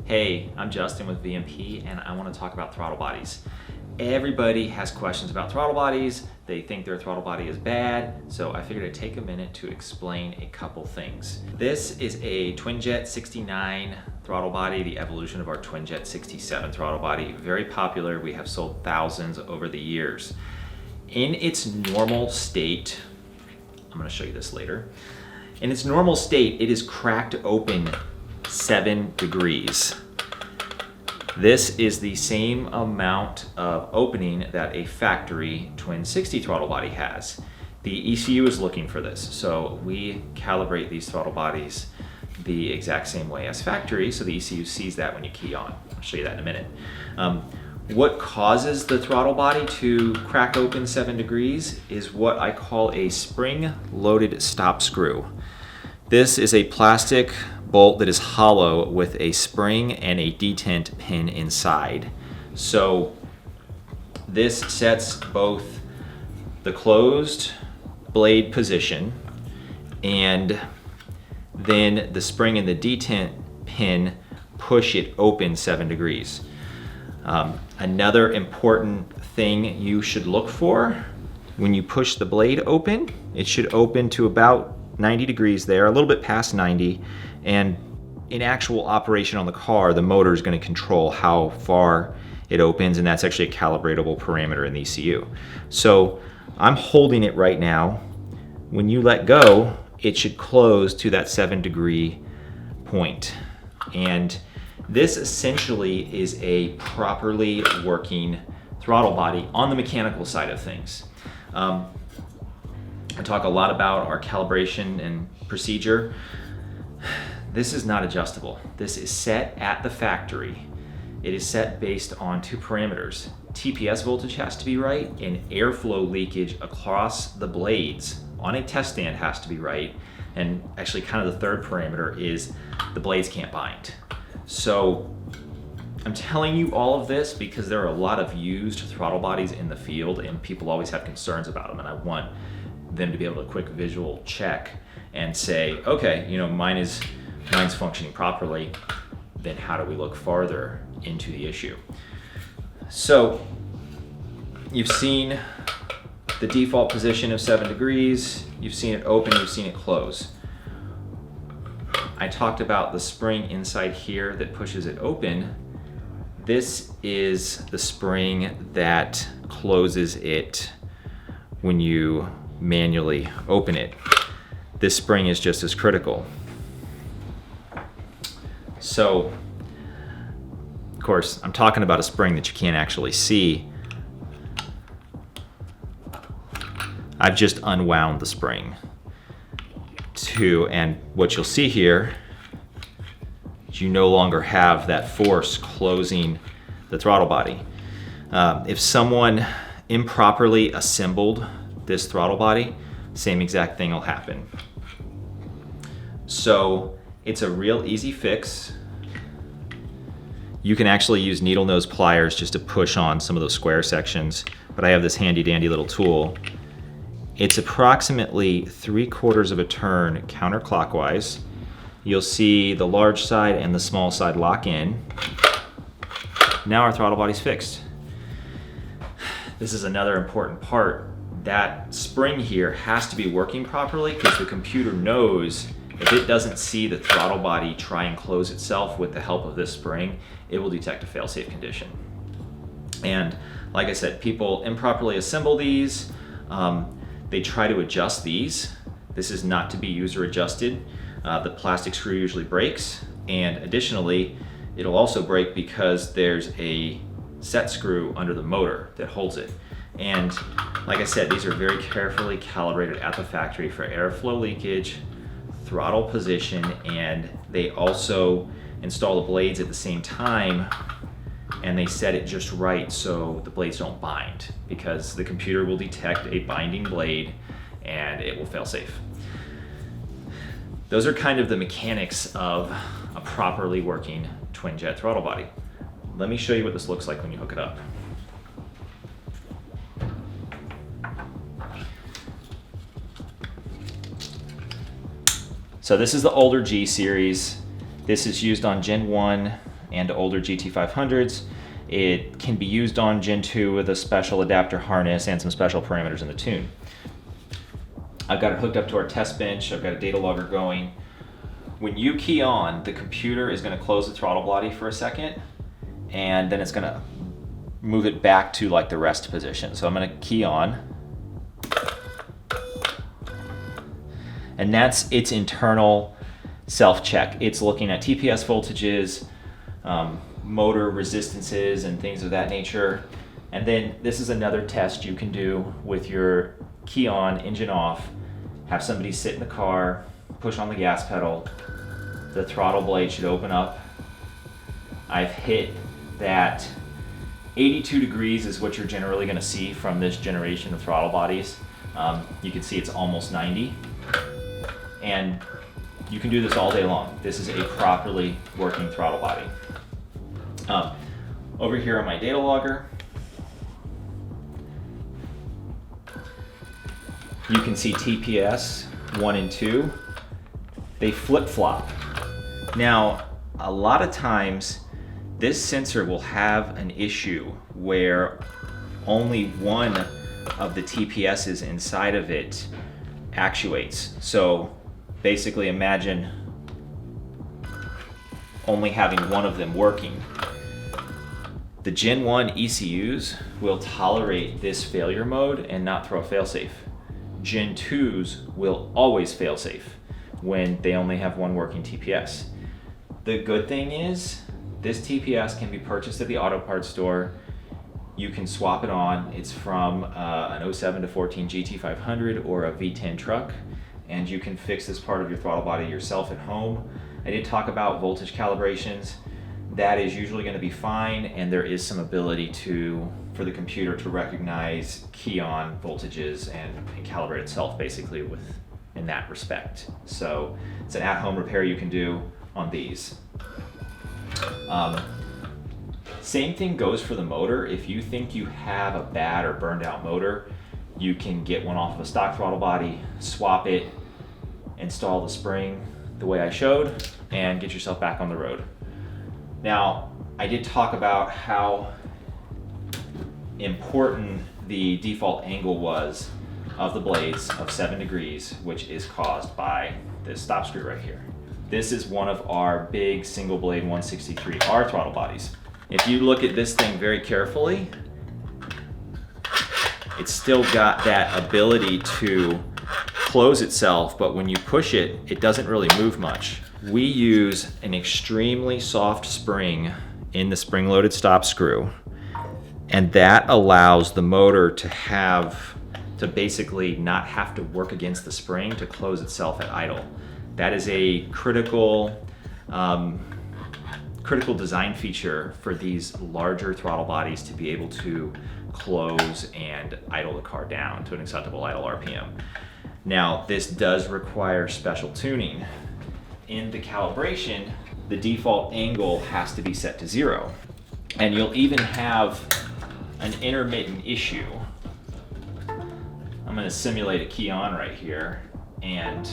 Hey, I'm Justin with VMP and I want to talk about throttle bodies. Everybody has questions about throttle bodies. They think their throttle body is bad, so I figured I'd take a minute to explain a couple things. This is a Twin Jet 69 throttle body, the evolution of our Twin Jet 67 throttle body. Very popular. We have sold thousands over the years. In its normal state, I'm going to show you this later. In its normal state, it is cracked open 7 degrees. This is the same amount of opening that a factory Twin 60 throttle body has. The ECU is looking for this, so we calibrate these throttle bodies the exact same way as factory, so the ECU sees that when you key on. I'll show you that in a minute. What causes the throttle body to crack open 7 degrees is what I call a spring-loaded stop screw. This is a plastic bolt that is hollow with a spring and a detent pin inside. So this sets both the closed blade position and then the spring and the detent pin push it open 7 degrees. Another important thing you should look for when you push the blade open, it should open to about 90 degrees there, a little bit past 90, and in actual operation on the car, the motor is going to control how far it opens, and that's actually a calibratable parameter in the ECU. So I'm holding it right now. When you let go, it should close to that 7 degree point. And this essentially is a properly working throttle body on the mechanical side of things. I talk a lot about our calibration and procedure. This is not adjustable. This is set at the factory. It is set based on 2 parameters. TPS voltage has to be right, and airflow leakage across the blades on a test stand has to be right. And actually kind of the third parameter is the blades can't bind. So I'm telling you all of this because there are a lot of used throttle bodies in the field and people always have concerns about them, and I want them to be able to quick visual check and say, okay, mine's functioning properly. Then how do we look farther into the issue? So you've seen the default position of 7 degrees, you've seen it open, you've seen it close. I talked about the spring inside here that pushes it open. This is the spring that closes it when you manually open it. This spring is just as critical. So, of course, I'm talking about a spring that you can't actually see. I've just unwound the spring and what you'll see here is you no longer have that force closing the throttle body. If someone improperly assembled this throttle body, same exact thing will happen. So it's a real easy fix. You can actually use needle nose pliers just to push on some of those square sections, but I have this handy dandy little tool. It's approximately 3/4 of a turn counterclockwise. You'll see the large side and the small side lock in. Now our throttle body's fixed. This is another important part. That spring here has to be working properly because the computer knows if it doesn't see the throttle body try and close itself with the help of this spring, it will detect a fail-safe condition. And like I said, people improperly assemble these. They try to adjust these. This is not to be user adjusted. The plastic screw usually breaks, and additionally, it'll also break because there's a set screw under the motor that holds it. And like I said, these are very carefully calibrated at the factory for airflow leakage, throttle position, and they also install the blades at the same time, and they set it just right so the blades don't bind, because the computer will detect a binding blade and it will fail safe. Those are kind of the mechanics of a properly working twin jet throttle body. Let me show you what this looks like when you hook it up. So this is the older G series. This is used on Gen 1 and older GT500s. It can be used on Gen 2 with a special adapter harness and some special parameters in the tune. I've got it hooked up to our test bench. I've got a data logger going. When you key on, the computer is going to close the throttle body for a second, and then it's going to move it back to like the rest position. So I'm going to key on, and that's its internal self-check. It's looking at TPS voltages, motor resistances, and things of that nature. And then this is another test you can do with your key on, engine off, have somebody sit in the car, push on the gas pedal, the throttle blade should open up. I've hit that 82 degrees is what you're generally going to see from this generation of throttle bodies. You can see it's almost 90. And you can do this all day long. This is a properly working throttle body. Over here on my data logger, you can see TPS 1 and 2. They flip-flop. Now, a lot of times, this sensor will have an issue where only one of the TPSs inside of it actuates. So basically imagine only having one of them working. The Gen 1 ECUs will tolerate this failure mode and not throw a failsafe. Gen 2s will always failsafe when they only have one working TPS. The good thing is, this TPS can be purchased at the auto parts store. You can swap it on. It's from an 07 to 14 GT500 or a V10 truck, and you can fix this part of your throttle body yourself at home. I did talk about voltage calibrations. That is usually going to be fine, and there is some ability for the computer to recognize key on voltages and calibrate itself basically in that respect. So it's an at-home repair you can do on these. Same thing goes for the motor. If you think you have a bad or burned out motor, you can get one off of a stock throttle body, swap it, install the spring the way I showed, and get yourself back on the road. Now, I did talk about how important the default angle was of the blades of 7 degrees, which is caused by this stop screw right here. This is one of our big single blade 163R throttle bodies. If you look at this thing very carefully, it's still got that ability to close itself, but when you push it, it doesn't really move much. We use an extremely soft spring in the spring-loaded stop screw, and that allows the motor to basically not have to work against the spring to close itself at idle. That is a critical design feature for these larger throttle bodies to be able to close and idle the car down to an acceptable idle RPM. Now, this does require special tuning. In the calibration, the default angle has to be set to 0. And you'll even have an intermittent issue. I'm going to simulate a key on right here, and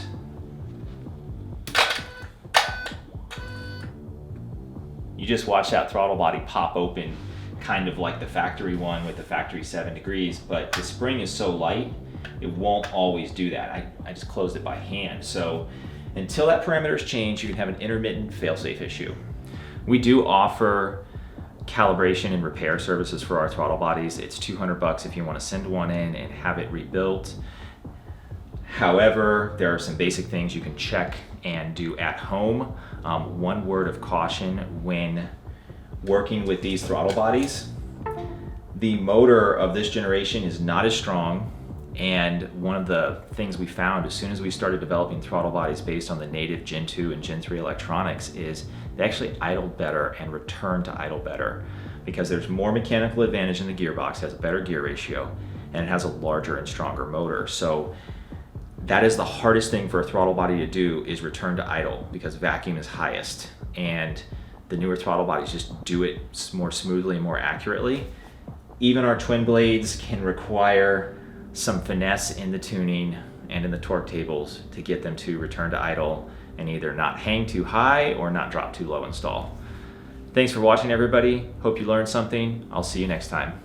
you just watch that throttle body pop open, kind of like the factory one with the factory 7 degrees, but the spring is so light, it won't always do that. I just closed it by hand. So until that parameter is changed, you can have an intermittent failsafe issue. We do offer calibration and repair services for our throttle bodies. It's $200 if you want to send one in and have it rebuilt. However, there are some basic things you can check and do at home. One word of caution when working with these throttle bodies: the motor of this generation is not as strong, and one of the things we found as soon as we started developing throttle bodies based on the native Gen 2 and Gen 3 electronics is they actually idle better and return to idle better because there's more mechanical advantage in the gearbox, has a better gear ratio, and it has a larger and stronger motor. So that is the hardest thing for a throttle body to do, is return to idle, because vacuum is highest, and the newer throttle bodies just do it more smoothly and more accurately. Even our twin blades can require some finesse in the tuning and in the torque tables to get them to return to idle and either not hang too high or not drop too low in stall. Thanks for watching, everybody. Hope you learned something. I'll see you next time.